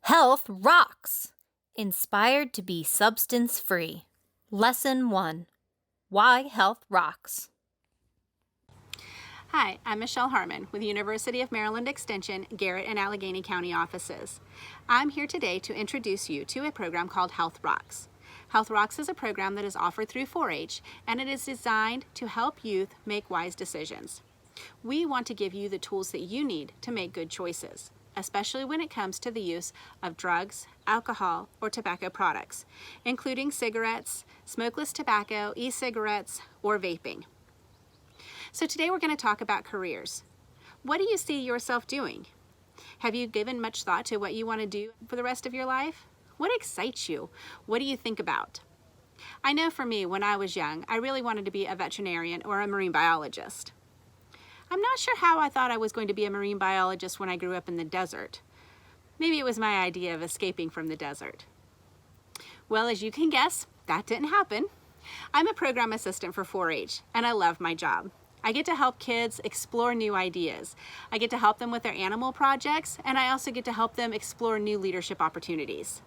Health rocks! Inspired to be substance-free. Lesson 1. Why health rocks. Hi, I'm Michelle Harmon with University of Maryland Extension, Garrett and Allegheny County offices. I'm here today to introduce you to a program called Health Rocks. Health Rocks is a program that is offered through 4-H, and it is designed to help youth make wise decisions. We want to give you the tools that you need to make good choices, especially when it comes to the use of drugs, alcohol, or tobacco products, including cigarettes, smokeless tobacco, e-cigarettes, or vaping. So today we're going to talk about careers. What do you see yourself doing? Have you given much thought to what you want to do for the rest of your life? What excites you? What do you think about? I know for me, when I was young, I really wanted to be a veterinarian or a marine biologist. I'm not sure how I thought I was going to be a marine biologist when I grew up in the desert. Maybe it was my idea of escaping from the desert. Well, as you can guess, that didn't happen. I'm a program assistant for 4-H, and I love my job. I get to help kids explore new ideas. I get to help them with their animal projects, and I also get to help them explore new leadership opportunities.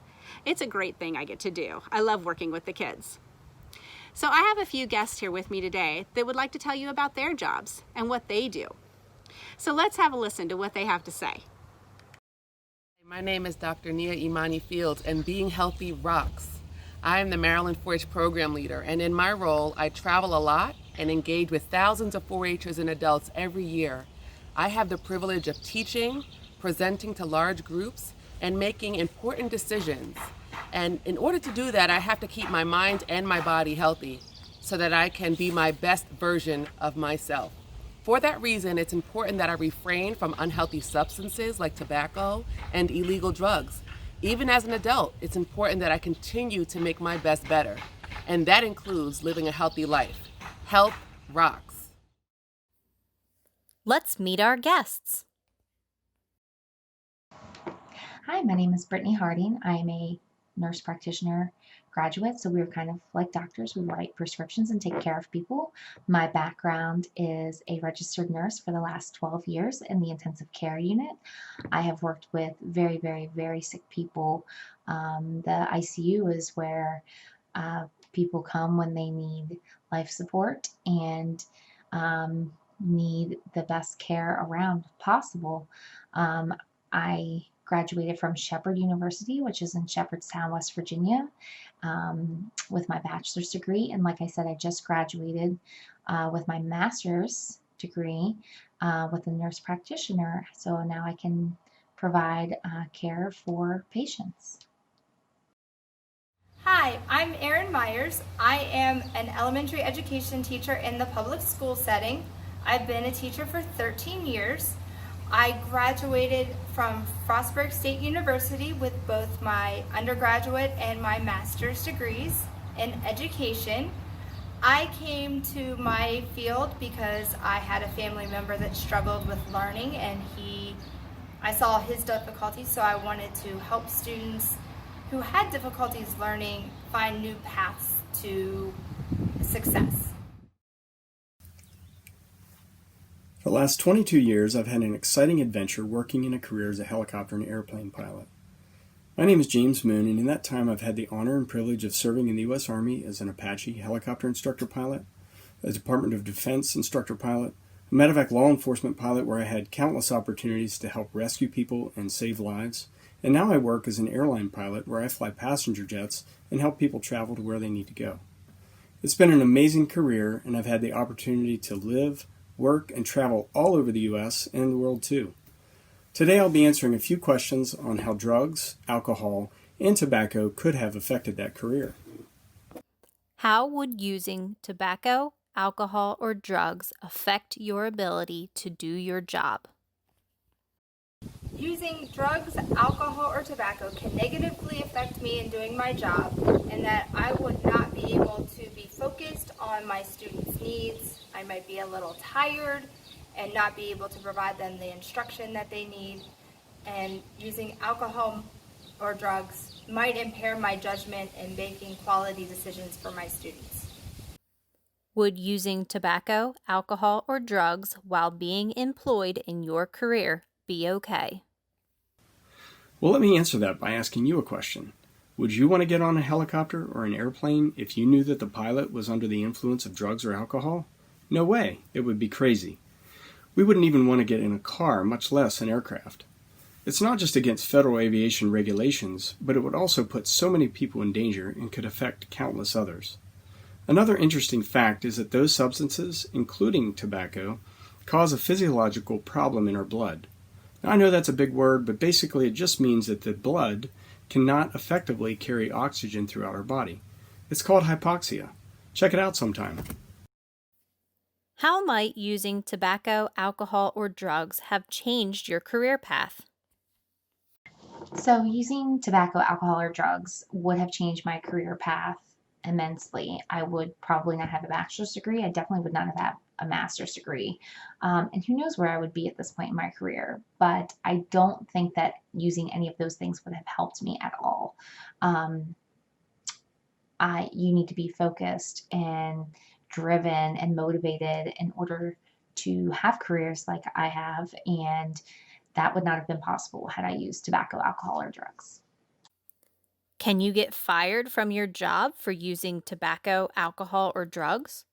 It's a great thing I get to do. I love working with the kids. So I have a few guests here with me today that would like to tell you about their jobs and what they do. So let's have a listen to what they have to say. My name is Dr. Nia Imani Fields, and being healthy rocks. I am the Maryland 4-H program leader, and in my role, I travel a lot and engage with thousands of 4-Hers and adults every year. I have the privilege of teaching, presenting to large groups, and making important decisions. And in order to do that, I have to keep my mind and my body healthy so that I can be my best version of myself. For that reason, it's important that I refrain from unhealthy substances like tobacco and illegal drugs. Even as an adult, it's important that I continue to make my best better. And that includes living a healthy life. Health rocks. Let's meet our guests. Hi, my name is Brittany Harding. I am a nurse practitioner graduate, so we're kind of like doctors. We write prescriptions and take care of people. My background is a registered nurse for the last 12 years in the intensive care unit. I have worked with very, very, very sick people. The ICU is where people come when they need life support and need the best care around possible. I graduated from Shepherd University, which is in Shepherdstown, West Virginia, with my bachelor's degree. And like I said, I just graduated with my master's degree with a nurse practitioner. So now I can provide care for patients. Hi, I'm Erin Myers. I am an elementary education teacher in the public school setting. I've been a teacher for 13 years. I graduated from Frostburg State University with both my undergraduate and my master's degrees in education. I came to my field because I had a family member that struggled with learning, and I saw his difficulties, so I wanted to help students who had difficulties learning find new paths to success. For the last 22 years, I've had an exciting adventure working in a career as a helicopter and airplane pilot. My name is James Moon, and in that time I've had the honor and privilege of serving in the U.S. Army as an Apache helicopter instructor pilot, a Department of Defense instructor pilot, a medevac law enforcement pilot where I had countless opportunities to help rescue people and save lives, and now I work as an airline pilot where I fly passenger jets and help people travel to where they need to go. It's been an amazing career, and I've had the opportunity to live, work, and travel all over the U.S. and the world too. Today I'll be answering a few questions on how drugs, alcohol, and tobacco could have affected that career. How would using tobacco, alcohol, or drugs affect your ability to do your job? Using drugs, alcohol, or tobacco can negatively affect me in doing my job, and that I would not be able to be focused on my students' needs. I might be a little tired and not be able to provide them the instruction that they need. And using alcohol or drugs might impair my judgment in making quality decisions for my students. Would using tobacco, alcohol, or drugs while being employed in your career be okay? Well, let me answer that by asking you a question. Would you want to get on a helicopter or an airplane if you knew that the pilot was under the influence of drugs or alcohol? No way. It would be crazy. We wouldn't even want to get in a car, much less an aircraft. It's not just against federal aviation regulations, but it would also put so many people in danger and could affect countless others. Another interesting fact is that those substances, including tobacco, cause a physiological problem in our blood. Now, I know that's a big word, but basically it just means that the blood cannot effectively carry oxygen throughout our body. It's called hypoxia. Check it out sometime. How might using tobacco, alcohol, or drugs have changed your career path? So, using tobacco, alcohol, or drugs would have changed my career path immensely. I would probably not have a bachelor's degree. I definitely would not have had a master's degree. And who knows where I would be at this point in my career. But I don't think that using any of those things would have helped me at all. Um, you need to be focused and driven and motivated in order to have careers like I have. And that would not have been possible had I used tobacco, alcohol, or drugs. Can you get fired from your job for using tobacco, alcohol, or drugs?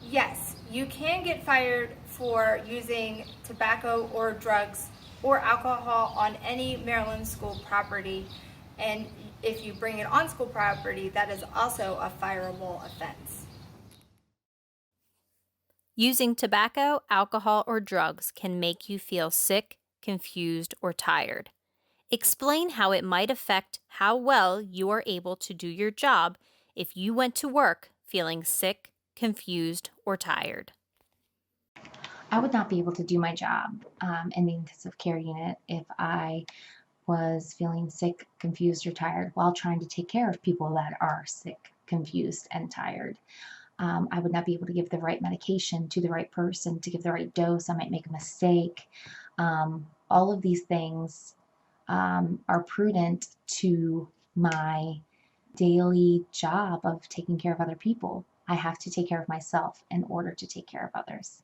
Yes, you can get fired for using tobacco or drugs or alcohol on any Maryland school property. And if you bring it on school property, that is also a fireable offense. Using tobacco, alcohol, or drugs can make you feel sick, confused, or tired. Explain how it might affect how well you are able to do your job if you went to work feeling sick, confused, or tired. I would not be able to do my job in the intensive care unit if I was feeling sick, confused, or tired while trying to take care of people that are sick, confused, and tired. I would not be able to give the right medication to the right person, to give the right dose. I might make a mistake. All of these things are prudent to my daily job of taking care of other people. I have to take care of myself in order to take care of others.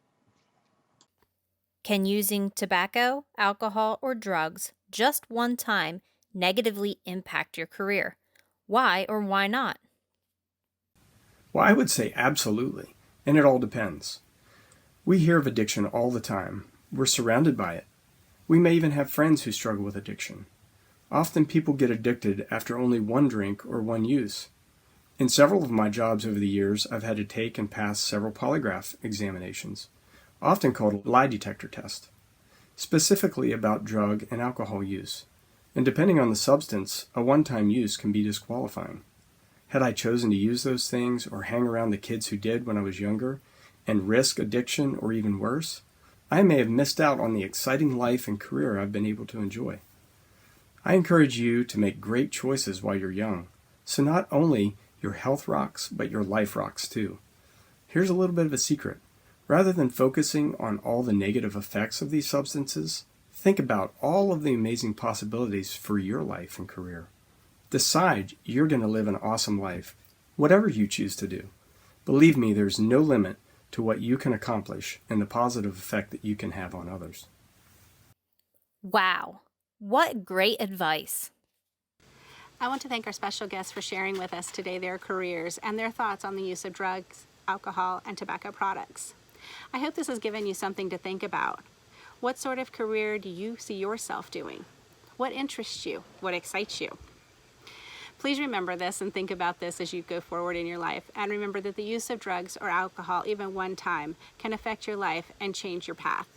Can using tobacco, alcohol, or drugs just one time negatively impact your career? Why or why not? Well, I would say absolutely, and it all depends. We hear of addiction all the time. We're surrounded by it. We may even have friends who struggle with addiction. Often people get addicted after only one drink or one use. In several of my jobs over the years, I've had to take and pass several polygraph examinations, often called a lie detector test, specifically about drug and alcohol use. And depending on the substance, a one-time use can be disqualifying. Had I chosen to use those things or hang around the kids who did when I was younger and risk addiction or even worse, I may have missed out on the exciting life and career I've been able to enjoy. I encourage you to make great choices while you're young, so not only your health rocks, but your life rocks too. Here's a little bit of a secret. Rather than focusing on all the negative effects of these substances, think about all of the amazing possibilities for your life and career. Decide you're going to live an awesome life, whatever you choose to do. Believe me, there's no limit to what you can accomplish and the positive effect that you can have on others. Wow, what great advice! I want to thank our special guests for sharing with us today their careers and their thoughts on the use of drugs, alcohol, and tobacco products. I hope this has given you something to think about. What sort of career do you see yourself doing? What interests you? What excites you? Please remember this and think about this as you go forward in your life. And remember that the use of drugs or alcohol, even one time, can affect your life and change your path.